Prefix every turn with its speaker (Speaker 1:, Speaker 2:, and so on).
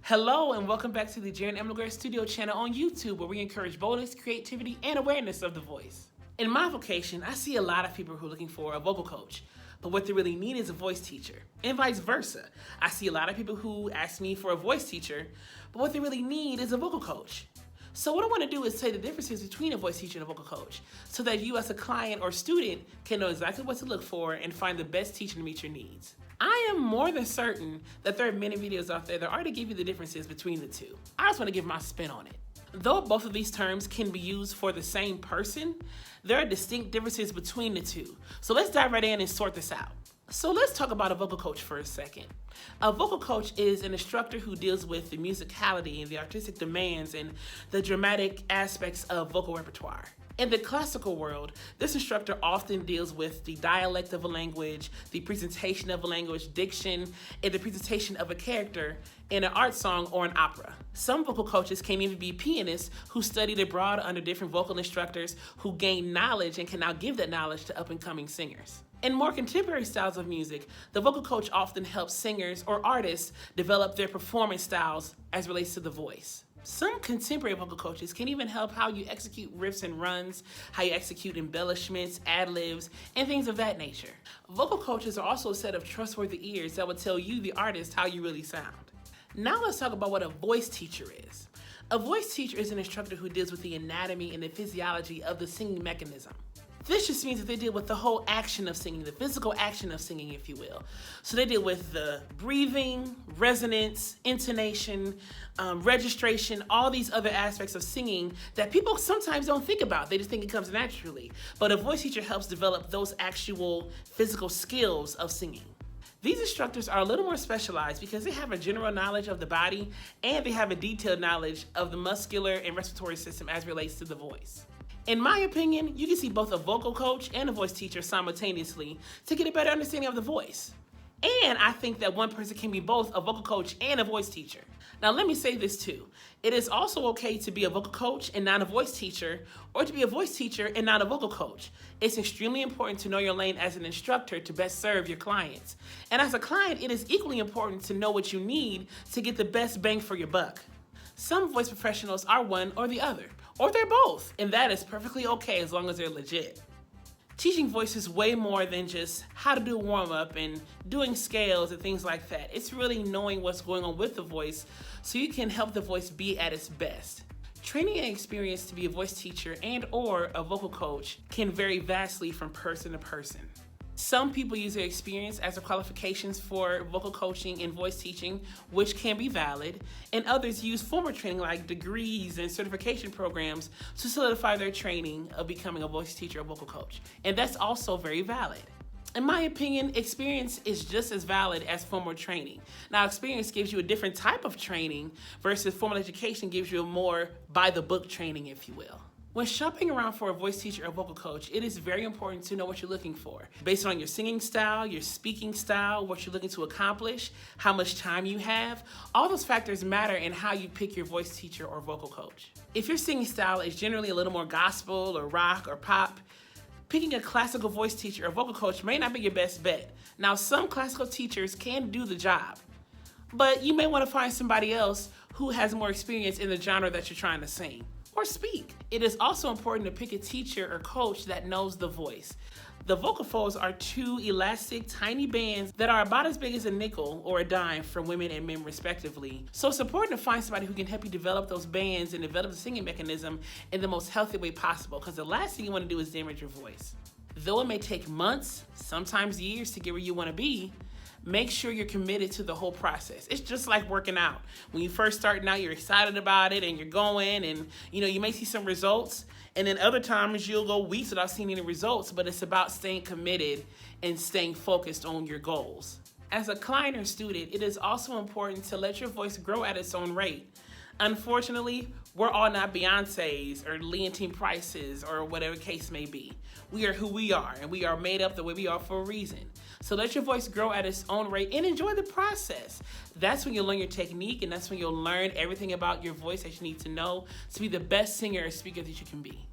Speaker 1: Hello and welcome back to the Jaron and LEGRAIR Studio channel on YouTube, where we encourage boldness, creativity, and awareness of the voice. In my vocation, I see a lot of people who are looking for a vocal coach, but what they really need is a voice teacher, and vice versa. I see a lot of people who ask me for a voice teacher, but what they really need is a vocal coach. So what I want to do is say the differences between a voice teacher and a vocal coach, so that you as a client or student can know exactly what to look for and find the best teacher to meet your needs. I am more than certain that there are many videos out there that already give you the differences between the two. I just want to give my spin on it. Though both of these terms can be used for the same person, there are distinct differences between the two. So let's dive right in and sort this out. So let's talk about a vocal coach for a second. A vocal coach is an instructor who deals with the musicality and the artistic demands and the dramatic aspects of vocal repertoire. In the classical world, this instructor often deals with the dialect of a language, the presentation of a language, diction, and the presentation of a character in an art song or an opera. Some vocal coaches can even be pianists who studied abroad under different vocal instructors who gain knowledge and can now give that knowledge to up-and-coming singers. In more contemporary styles of music, the vocal coach often helps singers or artists develop their performance styles as relates to the voice. Some contemporary vocal coaches can even help how you execute riffs and runs, how you execute embellishments, ad-libs, and things of that nature. Vocal coaches are also a set of trustworthy ears that will tell you, the artist, how you really sound. Now let's talk about what a voice teacher is. A voice teacher is an instructor who deals with the anatomy and the physiology of the singing mechanism. This just means that they deal with the whole action of singing, the physical action of singing, if you will. So they deal with the breathing, resonance, intonation, registration, all these other aspects of singing that people sometimes don't think about. They just think it comes naturally. But a voice teacher helps develop those actual physical skills of singing. These instructors are a little more specialized because they have a general knowledge of the body and they have a detailed knowledge of the muscular and respiratory system as it relates to the voice. In my opinion, you can see both a vocal coach and a voice teacher simultaneously to get a better understanding of the voice. And I think that one person can be both a vocal coach and a voice teacher. Now let me say this too. It is also okay to be a vocal coach and not a voice teacher, or to be a voice teacher and not a vocal coach. It's extremely important to know your lane as an instructor to best serve your clients. And as a client, it is equally important to know what you need to get the best bang for your buck. Some voice professionals are one or the other, or they're both, and that is perfectly okay as long as they're legit. Teaching voice is way more than just how to do a warm-up and doing scales and things like that. It's really knowing what's going on with the voice so you can help the voice be at its best. Training and experience to be a voice teacher and or a vocal coach can vary vastly from person to person. Some people use their experience as their qualifications for vocal coaching and voice teaching, which can be valid, and others use formal training like degrees and certification programs to solidify their training of becoming a voice teacher or vocal coach, and that's also very valid. In my opinion, experience is just as valid as formal training. Now, experience gives you a different type of training versus formal education gives you a more by-the-book training, if you will. When shopping around for a voice teacher or vocal coach, it is very important to know what you're looking for. Based on your singing style, your speaking style, what you're looking to accomplish, how much time you have, all those factors matter in how you pick your voice teacher or vocal coach. If your singing style is generally a little more gospel or rock or pop, picking a classical voice teacher or vocal coach may not be your best bet. Now, some classical teachers can do the job, but you may want to find somebody else who has more experience in the genre that you're trying to sing or speak. It is also important to pick a teacher or coach that knows the voice. The vocal folds are two elastic, tiny bands that are about as big as a nickel or a dime for women and men respectively. So it's important to find somebody who can help you develop those bands and develop the singing mechanism in the most healthy way possible, because the last thing you want to do is damage your voice. Though it may take months, sometimes years to get where you want to be, make sure you're committed to the whole process. It's just like working out. When you first start out, you're excited about it and you're going and you may see some results, and then other times you'll go weeks without seeing any results, but it's about staying committed and staying focused on your goals. As a client or student, it is also important to let your voice grow at its own rate. Unfortunately, we're all not Beyoncé's or Leontine Price's or whatever case may be. We are who we are, and we are made up the way we are for a reason. So let your voice grow at its own rate and enjoy the process. That's when you'll learn your technique, and that's when you'll learn everything about your voice that you need to know to be the best singer or speaker that you can be.